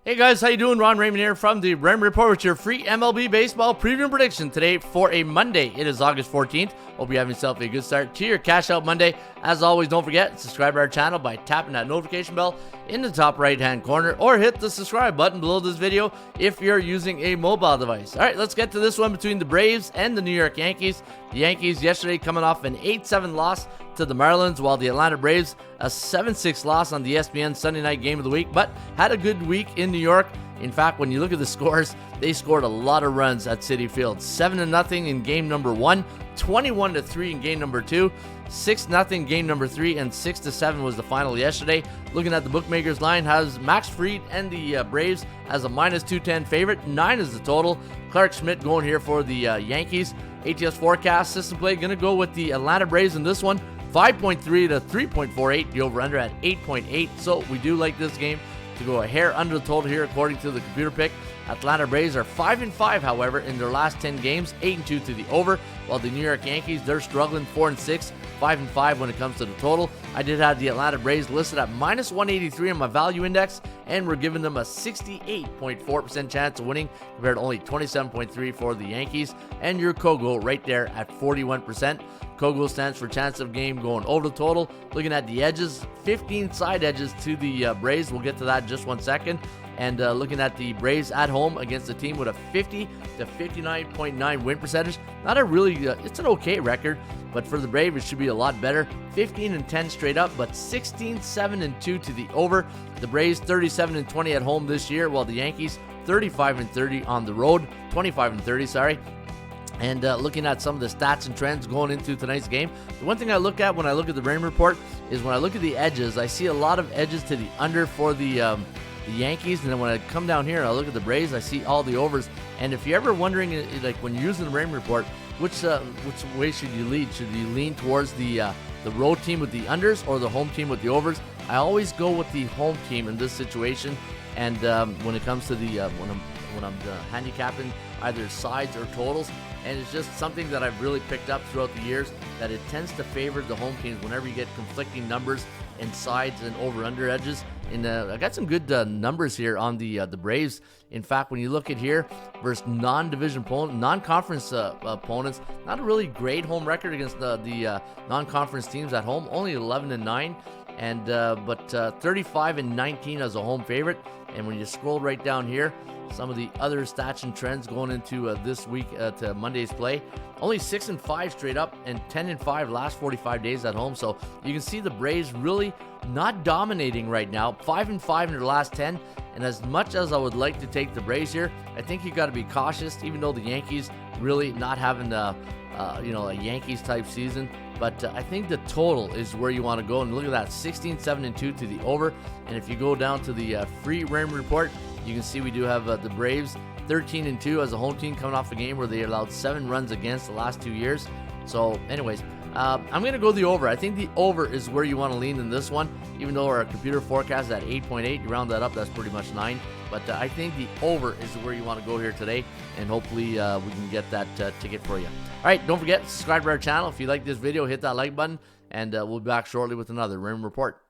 Hey guys, how you doing? Ron Raymond here from the Ram Report with your free MLB baseball preview and prediction today for a Monday. It is August 14th. Hope you're having yourself a good start to your Cash Out Monday. As always, don't forget, subscribe to our channel by tapping that notification bell in the top right-hand corner or hit the subscribe button below this video if you're using a mobile device. All right, let's get to this one between the Braves and the New York Yankees. The Yankees yesterday coming off an 8-7 loss to the Marlins, while the Atlanta Braves a 7-6 loss on the ESPN Sunday night game of the week, but had a good week in New York. In fact, when you look at the scores, they scored a lot of runs at Citi Field. 7-0 in game number 1, 21-3 in game number 2, 6-0 game number 3, and 6-7 was the final yesterday. Looking at the bookmakers line, has Max Fried and the Braves as a -210 favorite. 9 is the total. Clark Schmidt going here for the Yankees. ATS forecast system play going to go with the Atlanta Braves in this one. 5.3 to 3.48, the over-under at 8.8. So we do like this game to go a hair under the total here according to the computer pick. Atlanta Braves are 5-5, however, in their last 10 games, 8-2 to the over, while the New York Yankees, they're struggling, 4-6, 5-5 when it comes to the total. I did have the Atlanta Braves listed at -183 on my value index, and we're giving them a 68.4% chance of winning compared to only 27.3 for the Yankees, and your Kogo right there at 41%. Kogo stands for chance of game going over the total. Looking at the edges, 15 side edges to the Braves. We'll get to that in just 1 second. And looking at the Braves at home against a team with a 50 to 59.9 win percentage. Not a really, it's an okay record, but for the Braves, it should be a lot better. 15-10 straight up, but 16-7-2 to the over. The Braves 37-20 at home this year, while the Yankees 35-30 on the road, 25-30, sorry. And looking at some of the stats and trends going into tonight's game, the one thing I look at when I look at the Rain Report is when I look at the edges, I see a lot of edges to the under for the Yankees, and then when I come down here and I look at the Braves, I see all the overs. And if you're ever wondering, like when you're using the Rain Report, which way should you lean? Should you lean towards the road team with the unders or the home team with the overs? I always go with the home team in this situation. And when it comes to the when I'm handicapping either sides or totals, and it's just something that I've really picked up throughout the years, that it tends to favor the home teams whenever you get conflicting numbers and sides and over-under edges. And I got some good numbers here on the Braves. In fact, when you look at here versus non-division opponents, non-conference opponents, not a really great home record against the non-conference teams at home. Only 11-9, and but 35-19 as a home favorite. And when you scroll right down here, some of the other stats and trends going into this week to Monday's play. Only 6-5 straight up and 10-5 last 45 days at home. So you can see the Braves really not dominating right now. 5-5 in their last 10. And as much as I would like to take the Braves here, I think you got to be cautious, even though the Yankees really not having a Yankees type season. But I think the total is where you want to go. And look at that, 16-7-2 to the over. And if you go down to the free Ram Report, you can see we do have the Braves 13-2 as a home team coming off a game where they allowed 7 runs against the last 2 years. So anyways, I'm going to go the over. I think the over is where you want to lean in this one, even though our computer forecast is at 8.8. You round that up, that's pretty much 9. But I think the over is where you want to go here today, and hopefully we can get that ticket for you. All right, don't forget, subscribe to our channel. If you like this video, hit that like button, and we'll be back shortly with another Rim Report.